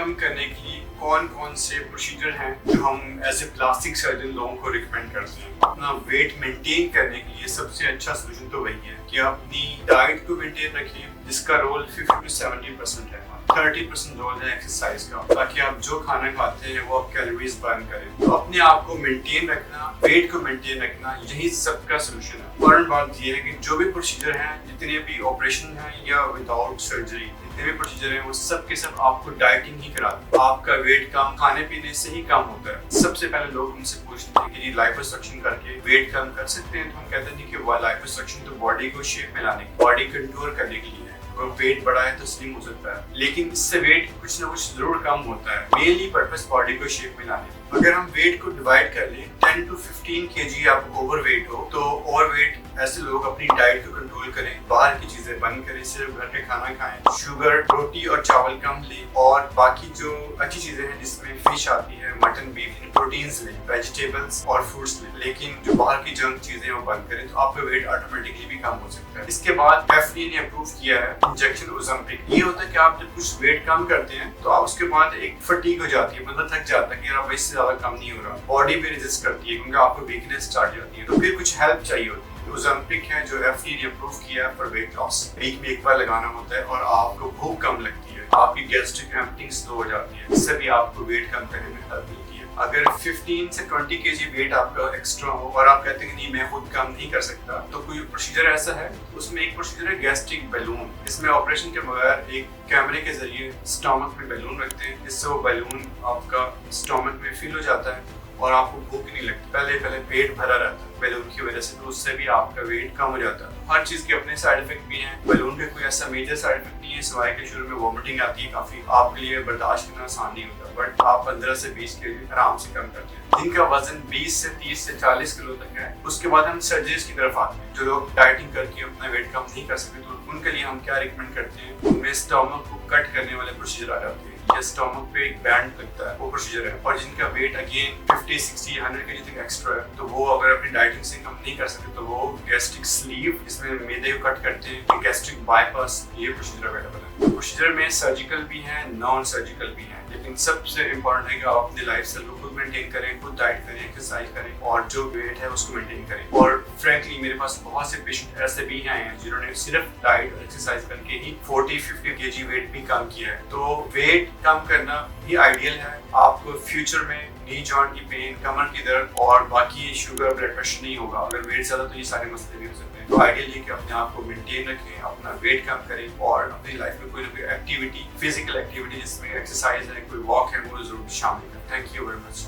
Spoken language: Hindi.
कम करने के लिए कौन कौन से प्रोसीजर हैं जो हम एज ए प्लास्टिक सर्जन लोगों को रिकमेंड करते हैं। अपना वेट मेंटेन करने के लिए सबसे अच्छा सोल्यूशन तो वही है कि अपनी डाइट को मेंटेन रखिए, जिसका रोल 50 से 70% है। 30% रोल है एक्सरसाइज का, ताकि आप जो खाना खाते हैं वो आप कैलोरीज बर्न करें। तो अपने आप को मेंटेन रखना, वेट को मेंटेन रखना, यही सबका सोल्यूशन है। फॉरन बात यह है कि जो भी प्रोसीजर हैं, जितने भी ऑपरेशन हैं या विदाउट सर्जरी, जितने भी प्रोसीजर हैं, वो सब के सब आपको डाइटिंग ही कराते हैं। आपका वेट कम खाने पीने से ही कम होता है। सबसे पहले लोग हमसे पूछते हैं कि जी लाइपोसक्शन करके वेट कम कर सकते हैं, तो हम कहते हैं कि वो लाइपोसक्शन तो बॉडी को शेप में लाने, बॉडी कंट्रोल करने के लिए है। और वेट बढ़ा है तो स्लिम हो सकता है, लेकिन इससे वेट कुछ ना कुछ जरूर कम होता है। मेनली पर्पस बॉडी को शेप में लाने। अगर हम वेट को डिवाइड कर लें, 10 to 15 kg आप ओवरवेट हो, तो ओवरवेट ऐसे लोग अपनी डाइट को कंट्रोल करें, बाहर की चीजें बंद करें, सिर्फ घर पे खाना खाएं, शुगर, रोटी और चावल कम लें, और बाकी जो अच्छी चीजें हैं जिसमें फिश आती है, मटन, बीफ, प्रोटीन्स लें, वेजिटेबल्स और फ्रूट्स लें, लेकिन जो बाहर की जंक चीजें वो बंद करें, तो आपका वेट ऑटोमेटिकली भी कम हो सकता है। इसके बाद FDA ने अप्रूव किया है इंजेक्शन ओज़ेम्पिक। ये होता है कि आप जब कुछ वेट कम करते हैं तो आप उसके बाद एक फटीग हो जाती है, मतलब थक जाता है कि यार अब इससे ज्यादा कम नहीं हो रहा, बॉडी भी रेजिस्ट करती है क्योंकि आपको वीकनेस स्टार्ट जाती है, तो फिर कुछ हेल्प चाहिए होती है। ओज़ेम्पिक है जो FDA ने अप्रूव किया है फॉर वेट लॉस। वीक में एक बार लगाना होता है और आपको भूख कम लगती है, आपकी गैस्ट्रिक एम्पटिंग स्लो हो जाती है, इससे भी आपको वेट कम करने में हेल्प मिलती है। अगर 15 से 20 kg वेट आपका एक्स्ट्रा हो और आप कहते हैं कि नहीं मैं खुद कम नहीं कर सकता, तो कोई प्रोसीजर ऐसा है। उसमें एक प्रोसीजर है गैस्ट्रिक बैलून। इसमें ऑपरेशन के बगैर एक कैमरे के जरिए स्टमक में बैलून रखते हैं, जिससे वो बैलून आपका स्टमक में फिल हो जाता है और आपको भूख नहीं लगती। पहले पेट भरा रहता है बैलून की वजह से, तो उससे भी आपका वेट कम हो जाता है। हर चीज के अपने साइड इफेक्ट भी हैं। बैलून के कोई ऐसा मेजर साइड इफेक्ट नहीं है, सिवाय के शुरू में वॉमिटिंग आती है, काफी आपके लिए बर्दाश्त करना आसान नहीं होता, बट आप 15 से 20 kg आराम से कम करते हैं। जिनका वजन 20 से 30 से 40 किलो तक है, उसके बाद हम सर्जरीज की तरफ आते हैं। जो लोग डाइटिंग करके अपना वेट कम नहीं कर सकते, तो उनके लिए हम क्या रिकमेंड करते हैं, उनमें स्टमक को कट करने वाले प्रोसीजर आ जाते हैं, या स्टमक पे एक बैंड लगता है, वो प्रोसीजर है। और जिनका वेट अगेन 50, 60, 100 kg तक एक्स्ट्रा है, तो वो अगर अपनी डाइटिंग से कम नहीं कर सकते, तो वो गैस्ट्रिक स्लीव, इसमें मैदे को कट करते हैं, गैस्ट्रिक बाईपास, ये प्रोसीजर अवेलेबल है। प्रोसीजर में सर्जिकल भी है, नॉन सर्जिकल भी है, लेकिन सबसे इम्पोर्टेंट है कि आप अपने लाइफस्टाइल को खुद मेंटेन करें, खुद डाइट करें, एक्सरसाइज करें, और जो वेट है उसको मेंटेन करें। और फ्रैंकली मेरे पास बहुत से पेशेंट ऐसे भी हैं जिन्होंने सिर्फ डाइट और एक्सरसाइज करके ही 40-50 kg वेट भी कम किया है। तो वेट कम करना ही आइडियल है। आपको फ्यूचर में नी जॉइंट की पेन, कमर की दर्द और बाकी शुगर, ब्लड प्रेशर नहीं होगा। अगर वेट ज्यादा तो ये सारे मसले भी हो सकते हैं। तो आइडियल है कि अपने आप को मेंटेन रखें, अपना वेट कम करें, और अपनी लाइफ में कोई ना कोई एक्टिविटी, फिजिकल एक्टिविटी जिसमें एक्सरसाइज है, कोई वॉक है, वो जरूर शामिल करें। Thank you very much.